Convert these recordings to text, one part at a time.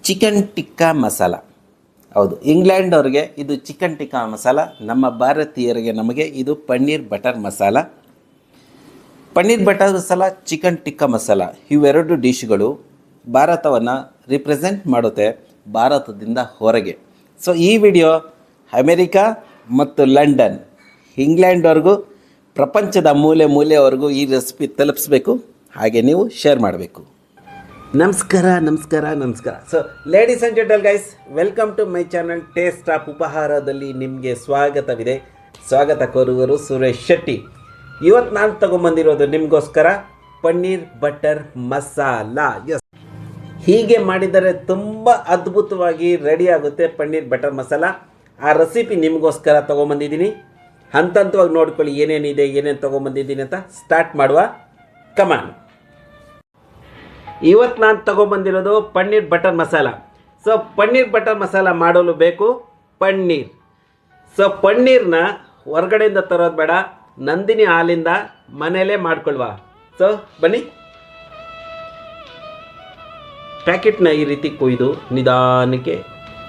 Chicken tikka masala. ಹೌದು, England ಅವ್ರಿಗೆ ಇದು ಚಿಕನ್ ಟಿಕ್ಕಾ ಮಸಾಲ, ನಮ್ಮ ಭಾರತೀಯರಿಗೆ ನಮಗೆ ಇದು paneer butter masala. Paneer butter masala, chicken tikka masala ಇವೆರಡು ಡಿಶ್ಗಳು ಭಾರತವನ್ನು ರಿಪ್ರೆಸೆಂಟ್ ಮಾಡುತ್ತೆ ಭಾರತದಿಂದ ಹೊರಗೆ. ಸೊ ಈ ವಿಡಿಯೋ ಅಮೆರಿಕಾ ಮತ್ತು ಲಂಡನ್, ಇಂಗ್ಲೆಂಡ್ವರೆಗೂ, ಪ್ರಪಂಚದ ಮೂಲೆ ಮೂಲೆವರೆಗೂ ಈ ರೆಸಿಪಿ ತಲುಪಿಸ್ಬೇಕು. ಹಾಗೆ ನೀವು ಶೇರ್ ಮಾಡಬೇಕು. ನಮಸ್ಕಾರ. So ladies and gentle guys, welcome to my channel taste of ಉಪಹಾರದಲ್ಲಿ ನಿಮಗೆ ಸ್ವಾಗತವಿದೆ. ಸ್ವಾಗತ ಕೋರುವರು ಸುರೇಶ್ ಶೆಟ್ಟಿ. ಇವತ್ತು ನಾನು ತೊಗೊಂಬಂದಿರೋದು ನಿಮಗೋಸ್ಕರ ಪನ್ನೀರ್ ಬಟರ್ ಮಸಾಲ. ಎಸ್, ಹೀಗೆ ಮಾಡಿದರೆ ತುಂಬ ಅದ್ಭುತವಾಗಿ ರೆಡಿ ಆಗುತ್ತೆ ಪನ್ನೀರ್ ಬಟರ್ ಮಸಾಲ. ಆ ರೆಸಿಪಿ ನಿಮಗೋಸ್ಕರ ತೊಗೊಂಬಂದಿದ್ದೀನಿ. ಹಂತವಾಗಿ ನೋಡ್ಕೊಳ್ಳಿ ಏನೇನಿದೆ, ಏನೇನು ತೊಗೊಂಬಂದಿದ್ದೀನಿ ಅಂತ. ಸ್ಟಾರ್ಟ್ ಮಾಡುವ, ಕಮಾನ್. ಇವತ್ತು ನಾನು ತೊಗೊಂಬಂದಿರೋದು paneer butter masala. So paneer butter masala ಮಾಡಲು ಬೇಕು ಪನ್ನೀರ್. ಸೊ ಪನ್ನೀರ್ನ ಹೊರಗಡೆಯಿಂದ ತರೋದು ಬೇಡ, ನಂದಿನಿ ಹಾಲಿಂದ ಮನೆಯಲ್ಲೇ ಮಾಡ್ಕೊಳ್ವಾ. ಸೊ ಬನ್ನಿ. ಪ್ಯಾಕೆಟ್ನ ಈ ರೀತಿ ಕೊಯ್ದು ನಿಧಾನಕ್ಕೆ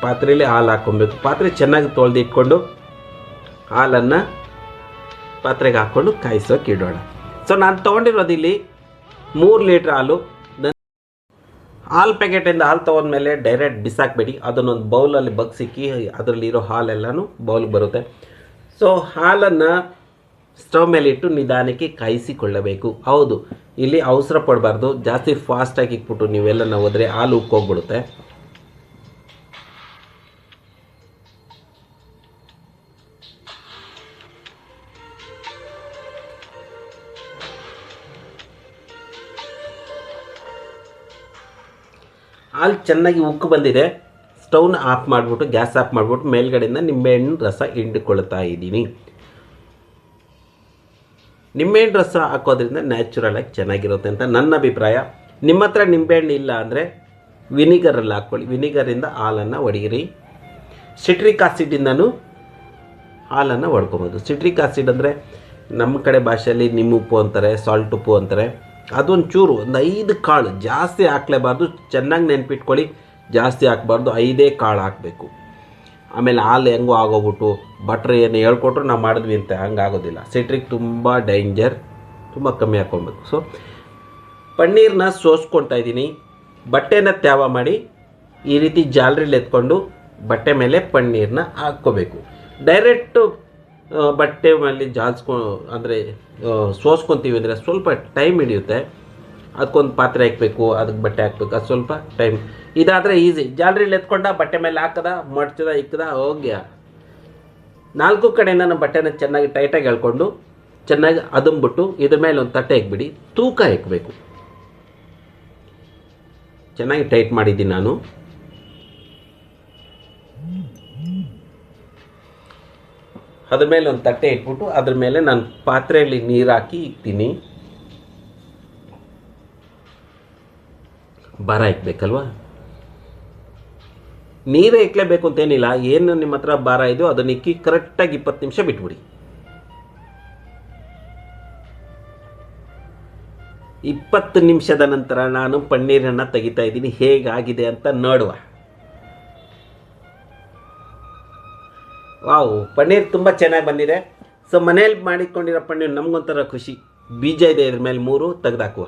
ಪಾತ್ರೆಯಲ್ಲಿ ಹಾಲು ಹಾಕ್ಕೊಬೇಕು. ಪಾತ್ರೆ ಚೆನ್ನಾಗಿ ತೊಳೆದು ಇಟ್ಕೊಂಡು ಹಾಲನ್ನು ಪಾತ್ರೆಗೆ ಹಾಕ್ಕೊಂಡು ಕಾಯಿಸೋಕೆ ಇಡೋಣ. ಸೊ ನಾನು ತೊಗೊಂಡಿರೋದು ಇಲ್ಲಿ 3 ಲೀಟ್ರ್ ಹಾಲು. ಹಾಲು ಪ್ಯಾಕೆಟಿಂದ ಹಾಲು ತೊಗೊಂಡ್ಮೇಲೆ ಡೈರೆಕ್ಟ್ ಬಿಸಾಕಬೇಡಿ, ಅದನ್ನೊಂದು ಬೌಲಲ್ಲಿ ಬಗ್ಸಿಕ್ಕಿ ಅದರಲ್ಲಿರೋ ಹಾಲೆಲ್ಲನೂ ಬೌಲ್ಗೆ ಬರುತ್ತೆ. ಸೊ ಹಾಲನ್ನು ಸ್ಟವ್ ಮೇಲೆ ಇಟ್ಟು ನಿಧಾನಕ್ಕೆ ಕಾಯಿಸಿಕೊಳ್ಳಬೇಕು. ಹೌದು, ಇಲ್ಲಿ ಅವಸರ ಪಡಬಾರ್ದು. ಜಾಸ್ತಿ ಫಾಸ್ಟಾಗಿ ಇಟ್ಬಿಟ್ಟು ನೀವೆಲ್ಲ ಹೋದರೆ ಹಾಲು ಉಕ್ಕೋಗ್ಬಿಡುತ್ತೆ. ಹಾಲು ಚೆನ್ನಾಗಿ ಉಕ್ಕು ಬಂದಿದೆ. ಸ್ಟವ್ನ ಆಫ್ ಮಾಡಿಬಿಟ್ಟು, ಗ್ಯಾಸ್ ಆಫ್ ಮಾಡಿಬಿಟ್ಟು ಮೇಲ್ಗಡೆಯಿಂದ ನಿಂಬೆಹಣ್ಣು ರಸ ಹಿಂಡಿಕೊಳ್ತಾ ಇದ್ದೀನಿ. ನಿಂಬೆಹಣ್ಣು ರಸ ಹಾಕೋದ್ರಿಂದ ನ್ಯಾಚುರಲಾಗಿ ಚೆನ್ನಾಗಿರುತ್ತೆ ಅಂತ ನನ್ನ ಅಭಿಪ್ರಾಯ. ನಿಮ್ಮ ಹತ್ರ ನಿಂಬೆಹಣ್ಣು ಇಲ್ಲ ಅಂದರೆ ವಿನಿಗರಲ್ಲಿ ಹಾಕ್ಕೊಳ್ಳಿ. ವಿನಿಗರಿಂದ ಹಾಲನ್ನು ಒಡೆಯಿರಿ. ಸಿಟ್ರಿಕ್ ಆಸಿಡಿಂದನೂ ಹಾಲನ್ನು ಒಡ್ಕೊಬೋದು. ಸಿಟ್ರಿಕ್ ಆಸಿಡ್ ಅಂದರೆ ನಮ್ಮ ಕಡೆ ಭಾಷೆಯಲ್ಲಿ ನಿಮ್ಮುಪ್ಪು ಅಂತಾರೆ, ಸಾಲ್ಟ್ ಉಪ್ಪು ಅಂತಾರೆ. ಅದೊಂದು ಚೂರು, ಒಂದು 5 ಕಾಳು, ಜಾಸ್ತಿ ಹಾಕ್ಲೇಬಾರ್ದು. ಚೆನ್ನಾಗಿ ನೆನ್ಪಿಟ್ಕೊಳ್ಳಿ, ಜಾಸ್ತಿ ಹಾಕ್ಬಾರ್ದು, 5 ಕಾಳು ಹಾಕಬೇಕು. ಆಮೇಲೆ ಹಾಲು ಹೆಂಗೋ ಆಗೋಗ್ಬಿಟ್ಟು ಬಟ್ರ್ ಏನು ಹೇಳ್ಕೊಟ್ರು ನಾವು ಮಾಡಿದ್ವಿ ಅಂತ ಹಂಗಾಗೋದಿಲ್ಲ. ಸಿಟ್ರಿಕ್ ತುಂಬ ಡೇಂಜರ್, ತುಂಬ ಕಮ್ಮಿ ಹಾಕ್ಕೊಬೇಕು. ಸೊ ಪನ್ನೀರನ್ನ ಸೋಸ್ಕೊಳ್ತಾ ಇದ್ದೀನಿ. ಬಟ್ಟೆನ ತ್ಯಾವ ಮಾಡಿ ಈ ರೀತಿ ಜಾಲರಿಲಿ ಎತ್ಕೊಂಡು ಬಟ್ಟೆ ಮೇಲೆ ಪನ್ನೀರನ್ನ ಹಾಕ್ಕೋಬೇಕು. ಡೈರೆಕ್ಟು ಬಟ್ಟೆ ಮೇಲೆ ಅಂದರೆ ಸೋಸ್ಕೊತೀವಿ ಅಂದರೆ ಸ್ವಲ್ಪ ಟೈಮ್ ಹಿಡಿಯುತ್ತೆ. ಅದಕ್ಕೊಂದು ಪಾತ್ರೆ ಹಾಕಬೇಕು, ಅದಕ್ಕೆ ಬಟ್ಟೆ ಹಾಕಬೇಕು, ಅದು ಸ್ವಲ್ಪ ಟೈಮ್. ಇದಾದರೆ ಈಸಿ. ಜಾಲರಿಲಿ ಎತ್ಕೊಂಡ ಬಟ್ಟೆ ಮೇಲೆ ಹಾಕದ, ಮಡ್ಚದ, ಇಕ್ಕದ, ಹೋಗ್ಯ. 4 ಕಡೆಯಿಂದ ನಮ್ಮ ಬಟ್ಟೆನ ಚೆನ್ನಾಗಿ ಟೈಟಾಗಿ ಎಳ್ಕೊಂಡು ಚೆನ್ನಾಗಿ ಅದಂಬಿಟ್ಟು ಇದ್ರ ಮೇಲೆ ಒಂದು ತಟ್ಟೆ ಹಾಕ್ಬಿಡಿ. ತೂಕ ಹಾಕಬೇಕು. ಚೆನ್ನಾಗಿ ಟೈಟ್ ಮಾಡಿದ್ದೀನಿ ನಾನು. ಅದ್ರ ಮೇಲೆ ಒಂದು ತಟ್ಟೆ ಇಟ್ಬಿಟ್ಟು ಅದ್ರ ಮೇಲೆ ನಾನು ಪಾತ್ರೆಯಲ್ಲಿ ನೀರು ಹಾಕಿ ಇಕ್ತೀನಿ. ಭಾರ ಇಕ್ಬೇಕಲ್ವಾ, ನೀರೇ ಇಕ್ಲೇಬೇಕು ಅಂತೇನಿಲ್ಲ. ಏನು ನಿಮ್ಮ ಹತ್ರ ಭಾರ ಇದೆಯೋ ಅದನ್ನ ಇಕ್ಕಿ ಕರೆಕ್ಟಾಗಿ 20 ನಿಮಿಷ ಬಿಟ್ಬಿಡಿ. 20 ನಿಮಿಷದ ನಂತರ ನಾನು ಪನ್ನೀರನ್ನು ತೆಗಿತಾ ಇದ್ದೀನಿ. ಹೇಗಾಗಿದೆ ಅಂತ ನೋಡುವ. ವಾವ್, ಪನ್ನೀರ್ ತುಂಬ ಚೆನ್ನಾಗಿ ಬಂದಿದೆ. ಸೊ ಮನೇಲಿ ಮಾಡಿಕೊಂಡಿರೋ ಪನ್ನೀರ್ ನಮಗೊಂಥರ ಖುಷಿ. ಬೀಜ ಇದೆ ಇದ್ರ ಮೇಲೆ 3 ತೆಗೆದಾಕುವ.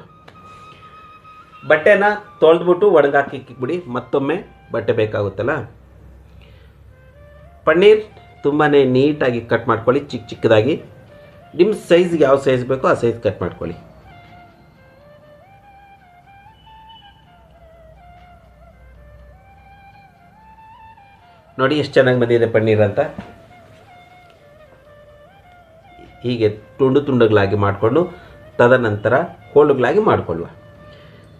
ಬಟ್ಟೆನ ತೊಳೆದ್ಬಿಟ್ಟು ಒಣಗಾಕಿ ಇಕ್ಬಿಡಿ. ಮತ್ತೊಮ್ಮೆ ಬಟ್ಟೆ ಬೇಕಾಗುತ್ತಲ್ಲ. ಪನ್ನೀರ್ ತುಂಬಾ ನೀಟಾಗಿ ಕಟ್ ಮಾಡ್ಕೊಳ್ಳಿ, ಚಿಕ್ಕ ಚಿಕ್ಕದಾಗಿ. ನಿಮ್ಮ ಸೈಜ್ಗೆ ಯಾವ ಸೈಜ್ ಬೇಕೋ ಆ ಸೈಜ್ ಕಟ್ ಮಾಡ್ಕೊಳ್ಳಿ. ನೋಡಿ ಎಷ್ಟು ಚೆನ್ನಾಗಿ ಬಂದಿದೆ ಪನ್ನೀರ್ ಅಂತ. ಹೀಗೆ ತುಂಡುಗಳಾಗಿ ಮಾಡಿಕೊಂಡು ತದನಂತರ ಹೋಳುಗಳಾಗಿ ಮಾಡಿಕೊಳ್ಳುವ.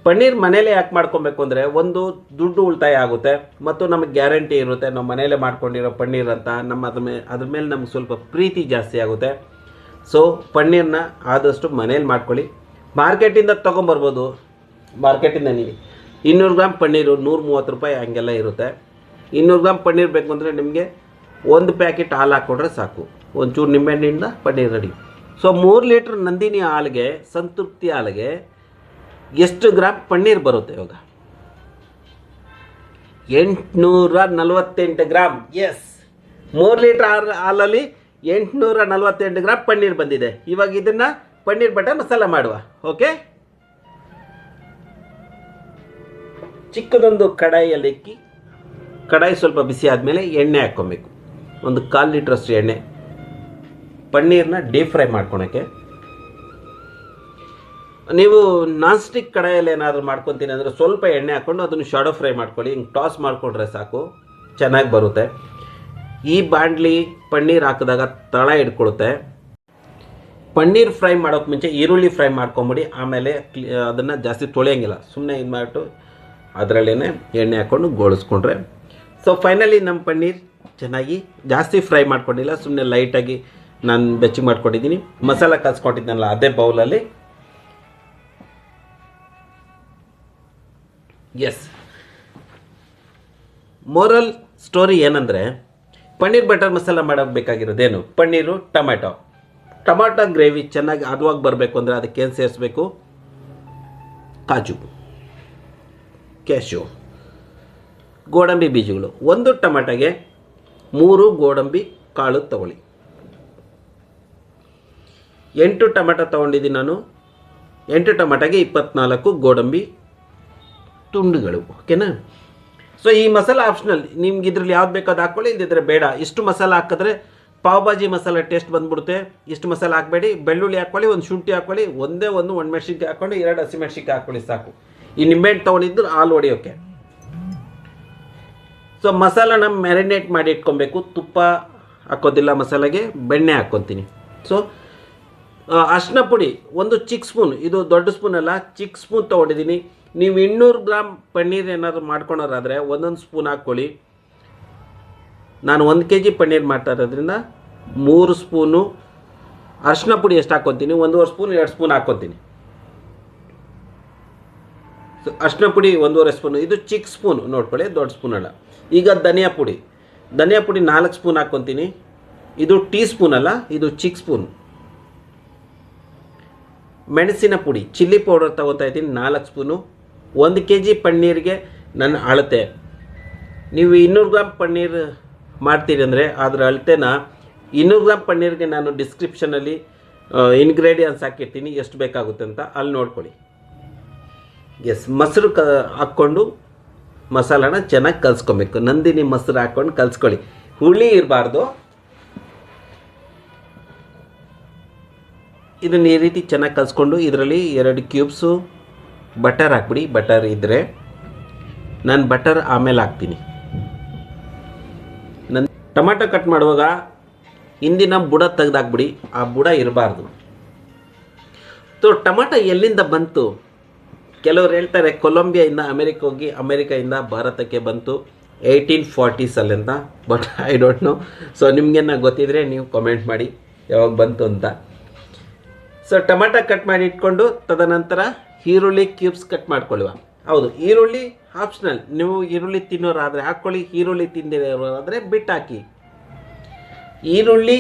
ಪನ್ನೀರ್ ಮನೇಲೇ ಯಾಕೆ ಮಾಡ್ಕೊಬೇಕು ಅಂದರೆ, ಒಂದು ದುಡ್ಡು ಉಳಿತಾಯ ಆಗುತ್ತೆ ಮತ್ತು ನಮಗೆ ಗ್ಯಾರಂಟಿ ಇರುತ್ತೆ ನಾವು ಮನೇಲೇ ಮಾಡ್ಕೊಂಡಿರೋ ಪನ್ನೀರ್ ಅಂತ. ಅದ್ರ ಮೇಲೆ ನಮ್ಗೆ ಸ್ವಲ್ಪ ಪ್ರೀತಿ ಜಾಸ್ತಿ ಆಗುತ್ತೆ. ಸೊ ಪನ್ನೀರನ್ನ ಆದಷ್ಟು ಮನೇಲಿ ಮಾಡ್ಕೊಳ್ಳಿ. ಮಾರ್ಕೆಟಿಂದ ತೊಗೊಂಬರ್ಬೋದು. ಮಾರ್ಕೆಟಿಂದ ನೀವು 200 ಗ್ರಾಮ್ ಪನ್ನೀರು 130 ರೂಪಾಯಿ ಹಂಗೆಲ್ಲ ಇರುತ್ತೆ. 200 ಗ್ರಾಮ್ ಪನ್ನೀರ್ ಬೇಕು ಅಂದರೆ ನಿಮಗೆ 1 ಪ್ಯಾಕೆಟ್ ಹಾಲು ಹಾಕ್ಕೊಂಡ್ರೆ ಸಾಕು. ಒಂಚೂರು ನಿಂಬೆಹಣ್ಣಿಂದ paneer ready. So 3 litre Nandini ಹಾಲಿಗೆ, ಸಂತೃಪ್ತಿ ಹಾಲಿಗೆ ಎಷ್ಟು ಗ್ರಾಮ್ ಪನ್ನೀರ್ ಬರುತ್ತೆ? ಇವಾಗ 848 ಗ್ರಾಮ್. ಎಸ್, 3 ಲೀಟರ್ ಹಾಲಲ್ಲಿ 848 ಗ್ರಾಮ್ ಪನ್ನೀರ್ ಬಂದಿದೆ. ಇವಾಗ ಇದನ್ನು ಪನ್ನೀರ್ ಬಟರ್ ಮಸಾಲ ಮಾಡುವ. ಓಕೆ, ಚಿಕ್ಕದೊಂದು ಕಡಾಯಿಯಲ್ಲಿ ಇಕ್ಕಿ, ಕಡಾಯಿ ಸ್ವಲ್ಪ ಬಿಸಿ ಆದಮೇಲೆ ಎಣ್ಣೆ ಹಾಕ್ಕೊಬೇಕು. ಒಂದು 1/4 ಲೀಟ್ರಷ್ಟು ಎಣ್ಣೆ. ಪನ್ನೀರನ್ನ ಡೀಪ್ ಫ್ರೈ ಮಾಡ್ಕೊಳಕ್ಕೆ. ನೀವು ನಾನ್ ಸ್ಟಿಕ್ ಕಡಾಯಲ್ಲಿ ಏನಾದರೂ ಮಾಡ್ಕೊತೀನಿ ಅಂದರೆ ಸ್ವಲ್ಪ ಎಣ್ಣೆ ಹಾಕ್ಕೊಂಡು ಅದನ್ನು ಶಾಡೋ ಫ್ರೈ ಮಾಡ್ಕೊಳ್ಳಿ. ಹಿಂಗೆ ಟಾಸ್ ಮಾಡಿಕೊಂಡ್ರೆ ಸಾಕು, ಚೆನ್ನಾಗಿ ಬರುತ್ತೆ. ಈ ಬಾಣಲಿ ಪನ್ನೀರ್ ಹಾಕಿದಾಗ ತಳ ಹಿಡ್ಕೊಳುತ್ತೆ. ಪನ್ನೀರ್ ಫ್ರೈ ಮಾಡೋಕ್ಕೆ ಮುಂಚೆ ಈರುಳ್ಳಿ ಫ್ರೈ ಮಾಡ್ಕೊಂಬಿಡಿ. ಆಮೇಲೆ ಅದನ್ನು ಜಾಸ್ತಿ ತೊಳೆಯೋಂಗಿಲ್ಲ, ಸುಮ್ಮನೆ ಇದು ಮಾಡಿಬಿಟ್ಟು ಅದರಲ್ಲೇ ಎಣ್ಣೆ ಹಾಕ್ಕೊಂಡು ಗೋಳಿಸ್ಕೊಂಡ್ರೆ. ಸೊ ಫೈನಲಿ ನಮ್ಮ ಪನ್ನೀರ್ ಚೆನ್ನಾಗಿ ಜಾಸ್ತಿ ಫ್ರೈ ಮಾಡ್ಕೊಂಡಿಲ್ಲ, ಸುಮ್ಮನೆ ಲೈಟಾಗಿ ನಾನು ಬೆಚ್ಚಗೆ ಮಾಡ್ಕೊಂಡಿದ್ದೀನಿ. ಮಸಾಲ ಕಲಿಸ್ಕೊಂಡಿದ್ದೀನಲ್ಲ ಅದೇ ಬೌಲಲ್ಲಿ. ಎಸ್, ಮೋರಲ್ ಸ್ಟೋರಿ ಏನಂದರೆ, ಪನ್ನೀರ್ ಬಟರ್ ಮಸಾಲ ಮಾಡೋಕ್ಕೆ ಬೇಕಾಗಿರೋದೇನು? ಪನ್ನೀರು, ಟೊಮಾಟೊ ಗ್ರೇವಿ ಚೆನ್ನಾಗಿ ಹದವಾಗಿ ಬರಬೇಕು ಅಂದರೆ ಅದಕ್ಕೇನು ಸೇರಿಸ್ಬೇಕು? ಕಾಜು, ಕ್ಯಾಶ್ಯೂ, ಗೋಡಂಬಿ ಬೀಜಗಳು. 1 ಟೊಮಾಟೊಗೆ 3 ಗೋಡಂಬಿ ಕಾಳು ತಗೊಳ್ಳಿ. 8 ಟೊಮಾಟೊ ತೊಗೊಂಡಿದ್ದೀನಿ ನಾನು. 8 ಟೊಮಾಟೊಗೆ 24 ಗೋಡಂಬಿ ತುಂಡುಗಳು. ಓಕೆನಾ? ಸೊ ಈ ಮಸಾಲ ಆಪ್ಷನಲ್, ನಿಮ್ಗೆ ಇದ್ರಲ್ಲಿ ಯಾವ್ದು ಬೇಕಾದ ಹಾಕ್ಕೊಳ್ಳಿ, ಇದ್ದಿದ್ರೆ ಬೇಡ. ಇಷ್ಟು ಮಸಾಲ ಹಾಕಿದ್ರೆ ಪಾವ್ ಭಾಜಿ ಮಸಾಲ ಟೇಸ್ಟ್ ಬಂದ್ಬಿಡುತ್ತೆ. ಇಷ್ಟು ಮಸಾಲ ಹಾಕಬೇಡಿ. ಬೆಳ್ಳುಳ್ಳಿ ಹಾಕ್ಕೊಳ್ಳಿ, ಒಂದು ಶುಂಠಿ ಹಾಕ್ಕೊಳ್ಳಿ, ಒಂದೇ ಒಂದು ಒಣಮೆಣ್ಸಿನ್ಕಾಯಿ ಹಾಕ್ಕೊಂಡು 2 ಹಸಿಮೆಣ್ಸಿನ್ಕಾಯಿ ಹಾಕ್ಕೊಳ್ಳಿ ಸಾಕು. ಈ ನಿಂಬೆಹಣ್ಣು ತೊಗೊಂಡಿದ್ದು ಹಾಲು ಹೊಡಿಯೋಕ್ಕೆ. ಸೊ ಮಸಾಲಾನ ಮ್ಯಾರಿನೇಟ್ ಮಾಡಿ ಇಟ್ಕೊಬೇಕು. ತುಪ್ಪ ಹಾಕೋದಿಲ್ಲ ಮಸಾಲೆಗೆ, ಬೆಣ್ಣೆ ಹಾಕ್ಕೊತೀನಿ. ಸೊ ಅರಿಶಿನ ಪುಡಿ 1 ಚಿಕ್ಕ ಸ್ಪೂನ್, ಇದು ದೊಡ್ಡ ಸ್ಪೂನ್ ಅಲ್ಲ, ಚಿಕ್ಕ ಸ್ಪೂನ್ ತೊಗೊಂಡಿದ್ದೀನಿ. ನೀವು 200 ಗ್ರಾಮ್ ಪನ್ನೀರ್ ಏನಾದರೂ ಮಾಡ್ಕೊಳೋರಾದರೆ 1 ಸ್ಪೂನ್ ಹಾಕ್ಕೊಳ್ಳಿ. ನಾನು 1 kg ಪನ್ನೀರ್ ಮಾಡ್ತಾ ಇರೋದ್ರಿಂದ 3 ಸ್ಪೂನು. ಅರಿಶಿನ ಪುಡಿ ಎಷ್ಟು ಹಾಕ್ಕೊತೀನಿ? 1.5 ಸ್ಪೂನ್ 2 ಸ್ಪೂನ್ ಹಾಕ್ಕೊತೀನಿ. ಸೊ ಅರಿಶಿನ ಪುಡಿ 1.5 ಸ್ಪೂನು, ಇದು ಚಿಕ್ಕ ಸ್ಪೂನ್ ನೋಡ್ಕೊಳ್ಳಿ, ದೊಡ್ಡ ಸ್ಪೂನ್ ಅಲ್ಲ. ಈಗ ಧನಿಯಾ ಪುಡಿ 4 ಸ್ಪೂನ್ ಹಾಕ್ಕೊತೀನಿ. ಇದು ಟೀ ಸ್ಪೂನ್ ಅಲ್ಲ, ಇದು ಚಿಕ್ಕ ಸ್ಪೂನ್. ಮೆಣಸಿನ ಪುಡಿ, ಚಿಲ್ಲಿ ಪೌಡರ್ ತೊಗೊತಾ ಇದ್ದೀನಿ 4 ಸ್ಪೂನು. 1 kg ಪನ್ನೀರಿಗೆ ನನ್ನ ಅಳತೆ. ನೀವು 200 ಗ್ರಾಮ್ ಪನ್ನೀರ್ ಮಾಡ್ತೀರಿ ಅಂದರೆ ಅದರ ಅಳತೆನ 200 ಗ್ರಾಮ್ ಪನ್ನೀರ್ಗೆ ನಾನು ಡಿಸ್ಕ್ರಿಪ್ಷನಲ್ಲಿ ಇಂಗ್ರೀಡಿಯೆಂಟ್ಸ್ ಹಾಕಿರ್ತೀನಿ, ಎಷ್ಟು ಬೇಕಾಗುತ್ತೆ ಅಂತ ಅಲ್ಲಿ ನೋಡ್ಕೊಳ್ಳಿ. ಎಸ್, ಮೊಸರು ಹಾಕ್ಕೊಂಡು ಮಸಾಲಾನ ಚೆನ್ನಾಗಿ ಕಲಿಸ್ಕೊಬೇಕು. ನಂದಿನಿ ಮೊಸರು ಹಾಕ್ಕೊಂಡು ಕಲಿಸ್ಕೊಳ್ಳಿ, ಹುಳಿ ಇರಬಾರ್ದು. ಇದನ್ನು ಈ ರೀತಿ ಚೆನ್ನಾಗಿ ಕಲಿಸ್ಕೊಂಡು ಇದರಲ್ಲಿ 2 ಕ್ಯೂಬ್ಸು ಬಟರ್ ಹಾಕ್ಬಿಡಿ. ಬಟರ್ ಇದ್ದರೆ ನಾನು ಬಟರ್ ಆಮೇಲೆ ಹಾಕ್ತೀನಿ. ನನ್ನ ಟೊಮಾಟೊ ಕಟ್ ಮಾಡುವಾಗ ಹಿಂದಿನ ಬುಡ ತೆಗೆದಾಕ್ಬಿಡಿ, ಆ ಬುಡ ಇರಬಾರ್ದು. ಸೊ ಟೊಮಾಟೊ ಎಲ್ಲಿಂದ ಬಂತು? ಕೆಲವರು ಹೇಳ್ತಾರೆ ಕೊಲಂಬಿಯಾಯಿಂದ ಅಮೆರಿಕ ಹೋಗಿ ಅಮೆರಿಕಾಯಿಂದ ಭಾರತಕ್ಕೆ ಬಂತು 1840s ಅಂತ. But I don't know. So ನಿಮಗೇನ ಗೊತ್ತಿದ್ರೆ ನೀವು ಕಾಮೆಂಟ್ ಮಾಡಿ ಯಾವಾಗ ಬಂತು ಅಂತ. ಸೊ ಟೊಮಾಟೊ ಕಟ್ ಮಾಡಿ ಇಟ್ಕೊಂಡು ತದನಂತರ ಈರುಳ್ಳಿ ಕ್ಯೂಬ್ಸ್ ಕಟ್ ಮಾಡ್ಕೊಳ್ಳುವ. ಹೌದು, ಈರುಳ್ಳಿ ಆಪ್ಷನಲ್. ನೀವು ಈರುಳ್ಳಿ ತಿನ್ನೋರಾದರೆ ಹಾಕ್ಕೊಳ್ಳಿ, ಈರುಳ್ಳಿ ತಿಂದಿರೋರಾದರೆ ಬಿಟ್ಟು ಹಾಕಿ. ಈರುಳ್ಳಿ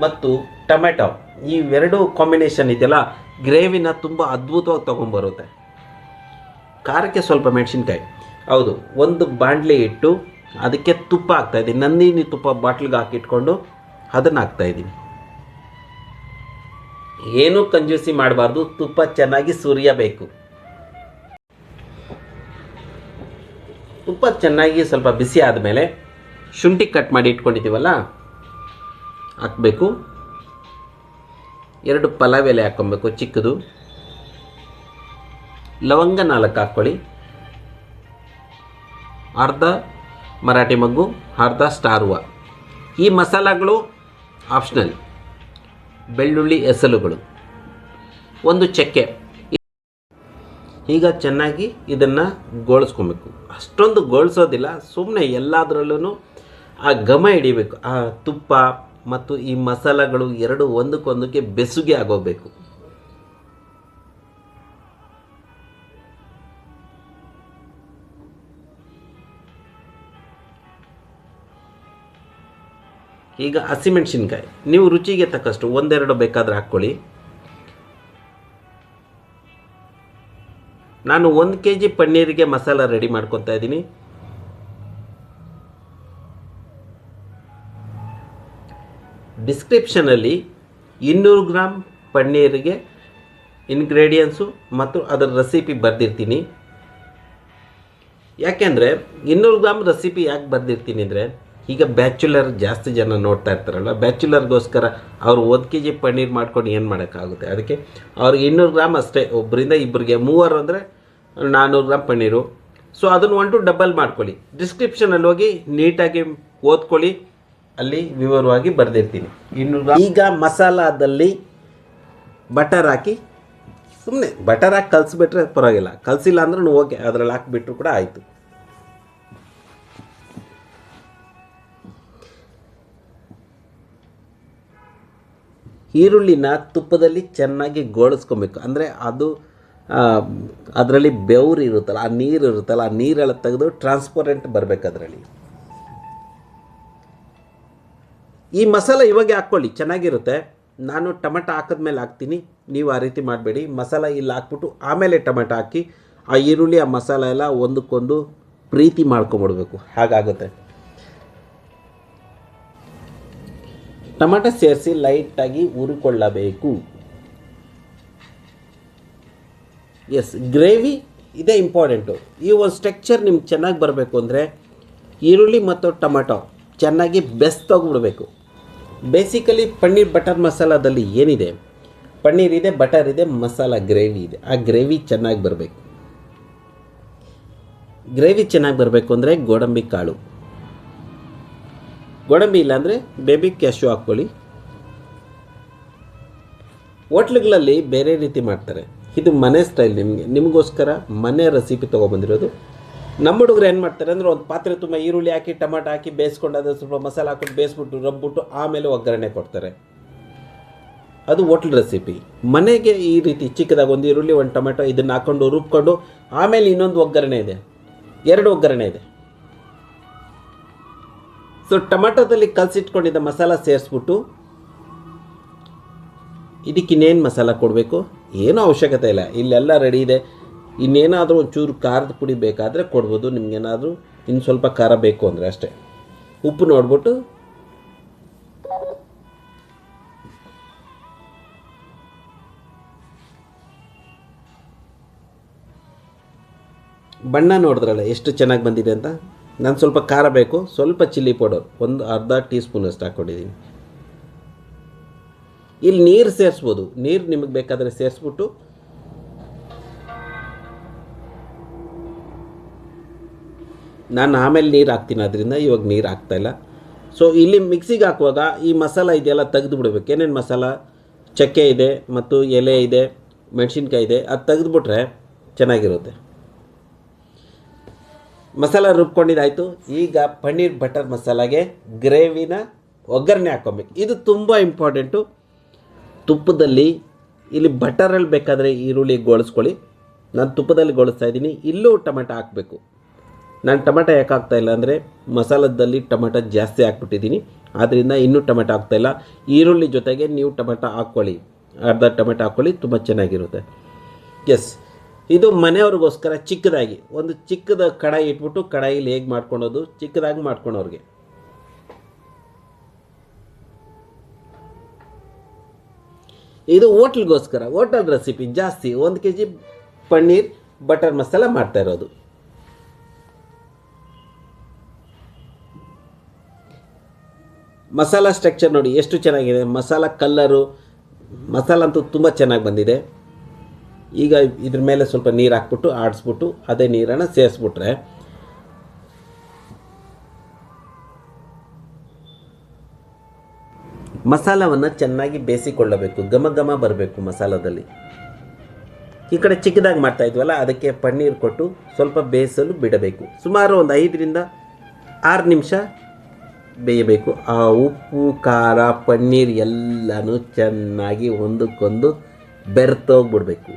ಮತ್ತು ಟೊಮೆಟೊ ಇವೆರಡು ಕಾಂಬಿನೇಷನ್ ಇದೆಯಲ್ಲ, ಗ್ರೇವಿನ ತುಂಬ ಅದ್ಭುತವಾಗಿ ತೊಗೊಂಬರುತ್ತೆ. ಖಾರಕ್ಕೆ ಸ್ವಲ್ಪ ಮೆಣಸಿನ್ಕಾಯಿ. ಹೌದು, ಒಂದು ಬಾಣಲಿ ಇಟ್ಟು ಅದಕ್ಕೆ ತುಪ್ಪ ಹಾಕ್ತಾಯಿದ್ದೀನಿ. ನಂದಿನಿ ತುಪ್ಪ ಬಾಟ್ಲಿಗೆ ಹಾಕಿಟ್ಕೊಂಡು ಅದನ್ನು ಹಾಕ್ತಾಯಿದ್ದೀನಿ. ಏನೂ ಕಂಜೂಸಿ ಮಾಡಬಾರ್ದು, ತುಪ್ಪ ಚೆನ್ನಾಗಿ ಸುರಿಯಬೇಕು. ತುಪ್ಪ ಚೆನ್ನಾಗಿ ಸ್ವಲ್ಪ ಬಿಸಿ ಆದಮೇಲೆ ಶುಂಠಿ ಕಟ್ ಮಾಡಿ ಇಟ್ಕೊಂಡಿದ್ದೀವಲ್ಲ ಹಾಕಬೇಕು. 2 ಪಲಾವ್ ಎಲೆ ಹಾಕ್ಕೊಬೇಕು ಚಿಕ್ಕದು. ಲವಂಗ 4 ಹಾಕ್ಕೊಳ್ಳಿ. ಅರ್ಧ ಮರಾಠಿ ಮೊಗ್ಗು, ಅರ್ಧ ಸ್ಟಾರ್ ಹೂವು. ಈ ಮಸಾಲಗಳು ಆಪ್ಷನಲ್. ಬೆಳ್ಳುಳ್ಳಿ ಎಸಲುಗಳು, 1 ಚಕ್ಕೆ. ಈಗ ಚೆನ್ನಾಗಿ ಇದನ್ನು ಗೋಳಿಸ್ಕೊಬೇಕು. ಅಷ್ಟೊಂದು ಗೋಳಿಸೋದಿಲ್ಲ, ಸುಮ್ಮನೆ ಎಲ್ಲದರಲ್ಲೂ ಆ ಘಮ ಹಿಡಿಬೇಕು. ಆ ತುಪ್ಪ ಮತ್ತು ಈ ಮಸಾಲಗಳು ಎರಡು ಒಂದಕ್ಕೊಂದಕ್ಕೆ ಬೆಸುಗೆ ಆಗೋಗಬೇಕು. ಈಗ ಹಸಿಮೆಣಸಿನ್ಕಾಯಿ ನೀವು ರುಚಿಗೆ ತಕ್ಕಷ್ಟು 1-2 ಬೇಕಾದರೆ ಹಾಕ್ಕೊಳ್ಳಿ. ನಾನು 1 kg ಪನ್ನೀರಿಗೆ ಮಸಾಲ ರೆಡಿ ಮಾಡ್ಕೊತಾ ಇದ್ದೀನಿ. ಡಿಸ್ಕ್ರಿಪ್ಷನಲ್ಲಿ 200 ಗ್ರಾಮ್ ಪನ್ನೀರಿಗೆ ಇಂಗ್ರೀಡಿಯೆಂಟ್ಸು ಮತ್ತು ಅದರ ರೆಸಿಪಿ ಬರೆದಿರ್ತೀನಿ. ಯಾಕೆಂದರೆ 200 ಗ್ರಾಮ್ ರೆಸಿಪಿ ಯಾಕೆ ಬರೆದಿರ್ತೀನಿ ಅಂದರೆ, ಈಗ ಬ್ಯಾಚುಲರ್ ಜಾಸ್ತಿ ಜನ ನೋಡ್ತಾ ಇರ್ತಾರಲ್ಲ, ಬ್ಯಾಚುಲರ್ಗೋಸ್ಕರ ಅವ್ರು 1 kg ಪನ್ನೀರ್ ಮಾಡ್ಕೊಂಡು ಏನು ಮಾಡೋಕ್ಕಾಗುತ್ತೆ. ಅದಕ್ಕೆ ಅವ್ರಿಗೆ 200 ಗ್ರಾಮ್ ಅಷ್ಟೇ, ಒಬ್ಬರಿಂದ ಇಬ್ಬರಿಗೆ, ಮೂವರು ಅಂದರೆ 400 ಗ್ರಾಮ್ ಪನ್ನೀರು. ಸೊ ಅದನ್ನು 1 to ಡಬಲ್ ಮಾಡ್ಕೊಳ್ಳಿ. ಡಿಸ್ಕ್ರಿಪ್ಷನಲ್ಲಿ ಹೋಗಿ ನೀಟಾಗಿ ಓದ್ಕೊಳ್ಳಿ, ಅಲ್ಲಿ ವಿವರವಾಗಿ ಬರೆದಿರ್ತೀನಿ. 200 ಗ್ರಾಮ್. ಈಗ ಮಸಾಲದಲ್ಲಿ ಬಟರ್ ಹಾಕಿ, ಸುಮ್ಮನೆ ಬಟರ್ ಹಾಕಿ ಕಲಿಸ್ಬಿಟ್ರೆ ಪರವಾಗಿಲ್ಲ, ಕಲಿಸಿಲ್ಲ ಅಂದ್ರೂ ಓಕೆ, ಅದರಲ್ಲಿ ಹಾಕಿಬಿಟ್ರು ಕೂಡ ಆಯಿತು. ಈರುಳ್ಳಿನ ತುಪ್ಪದಲ್ಲಿ ಚೆನ್ನಾಗಿ ಗೋಳಿಸ್ಕೊಬೇಕು. ಅಂದರೆ ಅದು ಅದರಲ್ಲಿ ಬೆವರು ಇರುತ್ತಲ್ಲ, ಆ ನೀರು ಇರುತ್ತಲ್ಲ, ಆ ನೀರೆಲ್ಲ ತೆಗೆದು ಟ್ರಾನ್ಸ್ಪರೆಂಟ್ ಬರಬೇಕು ಅದರಲ್ಲಿ. ಈ ಮಸಾಲ ಇವಾಗೆ ಹಾಕ್ಕೊಳ್ಳಿ, ಚೆನ್ನಾಗಿರುತ್ತೆ. ನಾನು ಟೊಮೆಟೊ ಹಾಕಿದ್ಮೇಲೆ ಹಾಕ್ತೀನಿ, ನೀವು ಆ ರೀತಿ ಮಾಡಬೇಡಿ. ಮಸಾಲ ಇಲ್ಲಿ ಹಾಕ್ಬಿಟ್ಟು ಆಮೇಲೆ ಟೊಮೆಟೊ ಹಾಕಿ ಆ ಈರುಳ್ಳಿ ಆ ಮಸಾಲ ಎಲ್ಲ ಒಂದಕ್ಕೊಂದು ಪ್ರೀತಿ ಮಾಡ್ಕೊಂಬಿಡ್ಬೇಕು, ಹಾಗಾಗುತ್ತೆ. ಟೊಮೆಟೊ ಸೇರಿಸಿ ಲೈಟಾಗಿ ಹುರಿಕೊಳ್ಳಬೇಕು. ಎಸ್, ಗ್ರೇವಿ ಇದೇ ಇಂಪಾರ್ಟೆಂಟು. ಈ ಒಂದು ಸ್ಟ್ರಕ್ಚರ್ ನಿಮ್ಗೆ ಚೆನ್ನಾಗಿ ಬರಬೇಕು ಅಂದರೆ ಈರುಳ್ಳಿ ಮತ್ತು ಟೊಮೆಟೊ ಚೆನ್ನಾಗಿ ಬೆಸ್ತೋಗ್ಬಿಡ್ಬೇಕು. ಬೇಸಿಕಲಿ ಪನ್ನೀರ್ ಬಟರ್ ಮಸಾಲದಲ್ಲಿ ಏನಿದೆ, ಪನ್ನೀರ್ ಇದೆ, ಬಟರ್ ಇದೆ, ಮಸಾಲ ಗ್ರೇವಿ ಇದೆ. ಆ ಗ್ರೇವಿ ಚೆನ್ನಾಗಿ ಬರಬೇಕು. ಗ್ರೇವಿ ಚೆನ್ನಾಗಿ ಬರಬೇಕು ಅಂದರೆ ಗೋಡಂಬಿ ಕಾಳು, ಗೋಡಂಬಿ ಇಲ್ಲಾಂದರೆ ಬೇಬಿ ಕ್ಯಾಶ್ಯೂ ಹಾಕ್ಕೊಳ್ಳಿ. ಹೋಟ್ಲುಗಳಲ್ಲಿ ಬೇರೆ ರೀತಿ ಮಾಡ್ತಾರೆ, ಇದು ಮನೆ ಸ್ಟೈಲ್. ನಿಮಗೋಸ್ಕರ ಮನೆ ರೆಸಿಪಿ ತೊಗೊಬಂದಿರೋದು. ನಮ್ಮ ಹುಡುಗರು ಏನು ಮಾಡ್ತಾರೆ ಅಂದರೆ, ಒಂದು ಪಾತ್ರೆ ತುಂಬ ಈರುಳ್ಳಿ ಹಾಕಿ ಟೊಮೆಟೊ ಹಾಕಿ ಬೇಯಿಸ್ಕೊಂಡು ಅದು ಸ್ವಲ್ಪ ಮಸಾಲೆ ಹಾಕ್ಬಿಟ್ಟು ಬೇಯಿಸ್ಬಿಟ್ಟು ರಬ್ಬಿಟ್ಟು ಆಮೇಲೆ ಒಗ್ಗರಣೆ ಕೊಡ್ತಾರೆ. ಅದು ಹೋಟ್ಲ್ ರೆಸಿಪಿ. ಮನೆಗೆ ಈ ರೀತಿ ಚಿಕ್ಕದಾಗಿ ಒಂದು ಈರುಳ್ಳಿ, ಒಂದು ಟೊಮೆಟೊ ಇದನ್ನು ಹಾಕ್ಕೊಂಡು ರುಬ್ಕೊಂಡು ಆಮೇಲೆ ಇನ್ನೊಂದು ಒಗ್ಗರಣೆ ಇದೆ, 2 ಒಗ್ಗರಣೆ ಇದೆ. ಸೊ ಟೊಮೆಟೊದಲ್ಲಿ ಕಲಸಿಟ್ಕೊಂಡಿದ್ದ ಮಸಾಲ ಸೇರಿಸ್ಬಿಟ್ಟು ಇದಕ್ಕಿನ್ನೇನು ಮಸಾಲ ಕೊಡಬೇಕು, ಏನೂ ಅವಶ್ಯಕತೆ ಇಲ್ಲ, ಇಲ್ಲೆಲ್ಲ ರೆಡಿ ಇದೆ. ಇನ್ನೇನಾದರೂ ಒಂಚೂರು ಖಾರದ ಪುಡಿ ಬೇಕಾದರೆ ಕೊಡ್ಬೋದು, ನಿಮಗೇನಾದರೂ ಇನ್ನು ಸ್ವಲ್ಪ ಖಾರ ಬೇಕು ಅಂದರೆ ಅಷ್ಟೇ. ಉಪ್ಪು ನೋಡ್ಬಿಟ್ಟು ಬಣ್ಣ ನೋಡಿದ್ರಲ್ಲ ಎಷ್ಟು ಚೆನ್ನಾಗಿ ಬಂದಿದೆ ಅಂತ. ನಾನು ಸ್ವಲ್ಪ ಖಾರ ಬೇಕು, ಸ್ವಲ್ಪ ಚಿಲ್ಲಿ ಪೌಡರ್ ಒಂದು ಅರ್ಧ ಟೀ ಸ್ಪೂನಷ್ಟು ಹಾಕ್ಕೊಂಡಿದ್ದೀನಿ. ಇಲ್ಲಿ ನೀರು ಸೇರಿಸ್ಬೋದು, ನೀರು ನಿಮಗೆ ಬೇಕಾದರೆ ಸೇರಿಸ್ಬಿಟ್ಟು ನಾನು ಆಮೇಲೆ ನೀರು ಹಾಕ್ತೀನಿ, ಅದರಿಂದ ಇವಾಗ ನೀರು ಹಾಕ್ತಾಯಿಲ್ಲ. ಸೊ ಇಲ್ಲಿ ಮಿಕ್ಸಿಗೆ ಹಾಕುವಾಗ ಈ ಮಸಾಲ ಇದೆಲ್ಲ ತೆಗೆದು ಬಿಡಬೇಕು. ಏನೇನು ಮಸಾಲ, ಚಕ್ಕೆ ಇದೆ ಮತ್ತು ಎಲೆ ಇದೆ, ಮೆಣಸಿನ್ಕಾಯಿ ಇದೆ, ಅದು ತೆಗೆದುಬಿಟ್ರೆ ಚೆನ್ನಾಗಿರುತ್ತೆ. ಮಸಾಲ ರುಬ್ಕೊಂಡಿದ್ದಾಯಿತು. ಈಗ ಪನ್ನೀರ್ ಬಟರ್ ಮಸಾಲಾಗೆ ಗ್ರೇವಿನ ಒಗ್ಗರಣೆ ಹಾಕ್ಕೊಬೇಕು. ಇದು ತುಂಬ ಇಂಪಾರ್ಟೆಂಟು. ತುಪ್ಪದಲ್ಲಿ, ಇಲ್ಲಿ ಬಟರಲ್ಲಿ ಬೇಕಾದರೆ ಈರುಳ್ಳಿ ಗೋಳಿಸ್ಕೊಳ್ಳಿ, ನಾನು ತುಪ್ಪದಲ್ಲಿ ಗೋಳಿಸ್ತಾ ಇದ್ದೀನಿ. ಇಲ್ಲೂ ಟೊಮೆಟೊ ಹಾಕಬೇಕು. ನಾನು ಟೊಮೆಟೊ ಯಾಕೆ ಹಾಕ್ತಾಯಿಲ್ಲ ಅಂದರೆ, ಮಸಾಲದಲ್ಲಿ ಟೊಮೆಟೊ ಜಾಸ್ತಿ ಹಾಕ್ಬಿಟ್ಟಿದ್ದೀನಿ, ಆದ್ದರಿಂದ ಇನ್ನೂ ಟೊಮೆಟೊ ಹಾಕ್ತಾಯಿಲ್ಲ. ಈರುಳ್ಳಿ ಜೊತೆಗೆ ನೀವು ಟೊಮೆಟೊ ಹಾಕ್ಕೊಳ್ಳಿ, ಅರ್ಧ ಟೊಮೆಟೊ ಹಾಕ್ಕೊಳ್ಳಿ, ತುಂಬ ಚೆನ್ನಾಗಿರುತ್ತೆ. ಎಸ್, ಇದು ಮನೆಯವ್ರಿಗೋಸ್ಕರ ಚಿಕ್ಕದಾಗಿ ಒಂದು ಚಿಕ್ಕದ ಕಡಾಯಿ ಇಟ್ಬಿಟ್ಟು, ಕಡಾಯಿಲಿ ಹೇಗೆ ಮಾಡ್ಕೊಳೋದು, ಚಿಕ್ಕದಾಗಿ ಮಾಡ್ಕೊಳೋರಿಗೆ. ಇದು ಹೋಟ್ಲ್ಗೋಸ್ಕರ, ಹೋಟೆಲ್ ರೆಸಿಪಿ ಜಾಸ್ತಿ. 1 kg ಪನ್ನೀರ್ ಬಟರ್ ಮಸಾಲ ಮಾಡ್ತಾ ಇರೋದು. ಮಸಾಲ ಸ್ಟ್ರಕ್ಚರ್ ನೋಡಿ ಎಷ್ಟು ಚೆನ್ನಾಗಿದೆ, ಮಸಾಲ ಕಲ್ಲರು, ಮಸಾಲ ಅಂತೂ ತುಂಬ ಚೆನ್ನಾಗಿ ಬಂದಿದೆ. ಈಗ ಇದ್ರ ಮೇಲೆ ಸ್ವಲ್ಪ ನೀರು ಹಾಕ್ಬಿಟ್ಟು ಆಡಿಸ್ಬಿಟ್ಟು ಅದೇ ನೀರನ್ನು ಸೇರಿಸ್ಬಿಟ್ರೆ ಮಸಾಲವನ್ನು ಚೆನ್ನಾಗಿ ಬೇಯಿಸಿಕೊಳ್ಳಬೇಕು, ಘಮ ಘಮ ಬರಬೇಕು ಮಸಾಲದಲ್ಲಿ. ಈ ಕಡೆ ಚಿಕ್ಕದಾಗಿ ಮಾಡ್ತಾ ಇದ್ವಲ್ಲ, ಅದಕ್ಕೆ ಪನ್ನೀರ್ ಕೊಟ್ಟು ಸ್ವಲ್ಪ ಬೇಯಿಸಲು ಬಿಡಬೇಕು. ಸುಮಾರು ಒಂದು 5 ರಿಂದ 6 ನಿಮಿಷ ಬೇಯಬೇಕು. ಆ ಉಪ್ಪು, ಖಾರ, ಪನ್ನೀರ್ ಎಲ್ಲನೂ ಚೆನ್ನಾಗಿ ಒಂದಕ್ಕೊಂದು ಬೆರೆತೋಗ್ಬಿಡ್ಬೇಕು.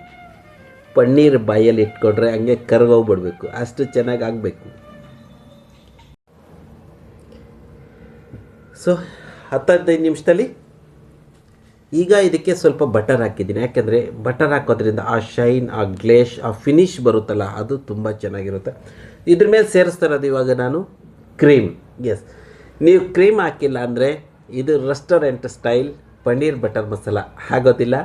ಪನ್ನೀರ್ ಬಾಯಲ್ಲಿ ಇಟ್ಕೊಂಡ್ರೆ ಹಂಗೆ ಕರಗೋಗ್ಬಿಡ್ಬೇಕು, ಅಷ್ಟು ಚೆನ್ನಾಗಿ ಆಗಬೇಕು. ಸೊ 10-15 ನಿಮಿಷದಲ್ಲಿ ಈಗ ಇದಕ್ಕೆ ಸ್ವಲ್ಪ ಬಟರ್ ಹಾಕಿದ್ದೀನಿ. ಯಾಕೆಂದರೆ ಬಟರ್ ಹಾಕೋದ್ರಿಂದ ಆ ಶೈನ್, ಆ ಗ್ಲೇಶ್, ಆ ಫಿನಿಶ್ ಬರುತ್ತಲ್ಲ, ಅದು ತುಂಬ ಚೆನ್ನಾಗಿರುತ್ತೆ. ಇದ್ರ ಮೇಲೆ ಸೇರಿಸ್ತಾ ಇರೋದು ಇವಾಗ ನಾನು ಕ್ರೀಮ್. ಎಸ್, ನೀವು ಕ್ರೀಮ್ ಹಾಕಿಲ್ಲ ಅಂದರೆ ಇದು restaurant style paneer butter masala ಆಗೋದಿಲ್ಲ,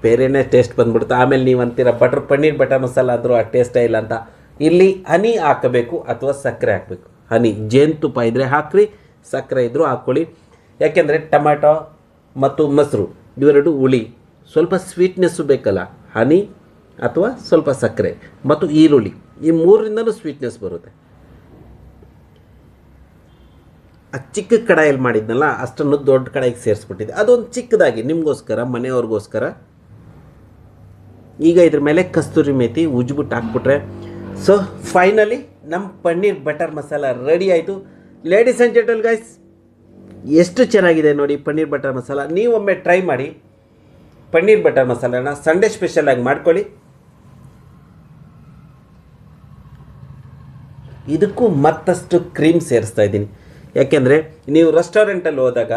ಬೇರೆಯೇ ಟೇಸ್ಟ್ ಬಂದ್ಬಿಡುತ್ತೆ. ಆಮೇಲೆ ನೀವು ಅಂತೀರ ಪನ್ನೀರ್ ಬಟರ್ ಮಸಾಲ ಅಂದರೂ ಆ ಟೇಸ್ಟೇ ಇಲ್ಲ ಅಂತ. ಇಲ್ಲಿ ಹನಿ ಹಾಕಬೇಕು ಅಥವಾ ಸಕ್ಕರೆ ಹಾಕಬೇಕು. ಹನಿ ಜೇನುತುಪ್ಪ ಇದ್ದರೆ ಹಾಕ್ರಿ, ಸಕ್ಕರೆ ಇದ್ದರೂ ಹಾಕ್ಕೊಳ್ಳಿ. ಯಾಕೆಂದರೆ ಟೊಮ್ಯಾಟೊ ಮತ್ತು ಮೊಸರು ಇವೆರಡು ಹುಳಿ, ಸ್ವಲ್ಪ ಸ್ವೀಟ್ನೆಸ್ಸು ಬೇಕಲ್ಲ. ಹನಿ ಅಥವಾ ಸ್ವಲ್ಪ ಸಕ್ಕರೆ ಮತ್ತು ಈರುಳ್ಳಿ, ಈ ಮೂರರಿಂದಲೂ ಸ್ವೀಟ್ನೆಸ್ ಬರುತ್ತೆ. ಆ ಚಿಕ್ಕ ಕಡಾಯಲ್ಲಿ ಮಾಡಿದ್ನಲ್ಲ ಅಷ್ಟನ್ನು ದೊಡ್ಡ ಕಡಾಯಿಗೆ ಸೇರಿಸ್ಬಿಟ್ಟಿದೆ. ಅದೊಂದು ಚಿಕ್ಕದಾಗಿ ನಿಮಗೋಸ್ಕರ, ಮನೆಯವ್ರಿಗೋಸ್ಕರ. ಈಗ ಇದ್ರ ಮೇಲೆ ಕಸ್ತೂರಿ ಮೇಥಿ ಉಜ್ಬಿಟ್ಟು ಹಾಕ್ಬಿಟ್ರೆ ಸೊ ಫೈನಲಿ ನಮ್ಮ ಪನ್ನೀರ್ ಬಟರ್ ಮಸಾಲ ರೆಡಿ ಆಯಿತು. ಲೇಡೀಸ್ ಆ್ಯಂಡ್ ಜೆಂಟಲ್ ಗೈಸ್, ಎಷ್ಟು ಚೆನ್ನಾಗಿದೆ ನೋಡಿ ಪನ್ನೀರ್ ಬಟರ್ ಮಸಾಲ. ನೀವೊಮ್ಮೆ ಟ್ರೈ ಮಾಡಿ. ಪನ್ನೀರ್ ಬಟರ್ ಮಸಾಲನ ಸಂಡೇ ಸ್ಪೆಷಲಾಗಿ ಮಾಡ್ಕೊಳ್ಳಿ. ಇದಕ್ಕೂ ಮತ್ತಷ್ಟು ಕ್ರೀಮ್ ಸೇರಿಸ್ತಾ ಇದ್ದೀನಿ. ಯಾಕೆಂದರೆ ನೀವು ರೆಸ್ಟೋರೆಂಟಲ್ಲಿ ಹೋದಾಗ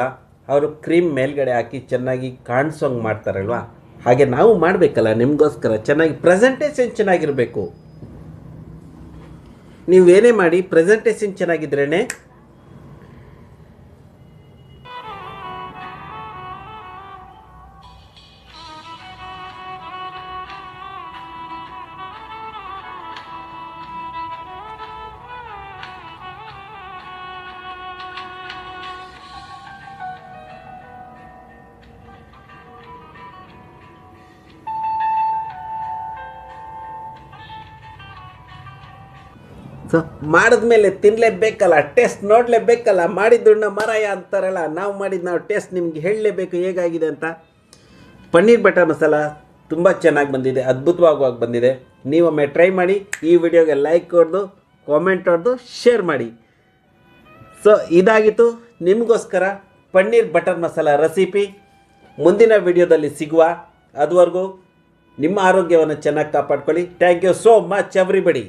ಅವರು ಕ್ರೀಮ್ ಮೇಲ್ಗಡೆ ಹಾಕಿ ಚೆನ್ನಾಗಿ ಕಾಣಿಸೋಂಗೆ ಮಾಡ್ತಾರಲ್ವ, ಹಾಗೆ ನಾವು ಮಾಡಬೇಕಲ್ಲ ನಿಮಗೋಸ್ಕರ. ಚೆನ್ನಾಗಿ ಪ್ರೆಸೆಂಟೇಷನ್ ಚೆನ್ನಾಗಿರಬೇಕು. ನೀವೇನೇ ಮಾಡಿ ಪ್ರೆಸೆಂಟೇಷನ್ ಚೆನ್ನಾಗಿದ್ರೇ ಸೊ ಮಾಡಿದ್ಮೇಲೆ ತಿನ್ನಲೇಬೇಕಲ್ಲ, ಟೇಸ್ಟ್ ನೋಡಲೇಬೇಕಲ್ಲ. ಮಾಡಿದ್ದುಣ್ಣ ಮಾರಾಯ ಅಂತಾರಲ್ಲ, ನಾವು ಟೇಸ್ಟ್ ನಿಮ್ಗೆ ಹೇಳಲೇಬೇಕು ಹೇಗಾಗಿದೆ ಅಂತ. ಪನ್ನೀರ್ ಬಟರ್ ಮಸಾಲ ತುಂಬ ಚೆನ್ನಾಗಿ ಬಂದಿದೆ, ಅದ್ಭುತವಾಗಿ ಬಂದಿದೆ. ನೀವೊಮ್ಮೆ ಟ್ರೈ ಮಾಡಿ. ಈ ವಿಡಿಯೋಗೆ ಲೈಕ್ ಹೊಡೆದು, ಕಾಮೆಂಟ್ ಹೊಡೆದು, ಶೇರ್ ಮಾಡಿ. ಸೊ ಇದಾಗಿತ್ತು ನಿಮಗೋಸ್ಕರ ಪನ್ನೀರ್ ಬಟರ್ ಮಸಾಲ ರೆಸಿಪಿ. ಮುಂದಿನ ವಿಡಿಯೋದಲ್ಲಿ ಸಿಗುವ. ಅದುವರೆಗೂ ನಿಮ್ಮ ಆರೋಗ್ಯವನ್ನು ಚೆನ್ನಾಗಿ ಕಾಪಾಡ್ಕೊಳ್ಳಿ. Thank you so much everybody.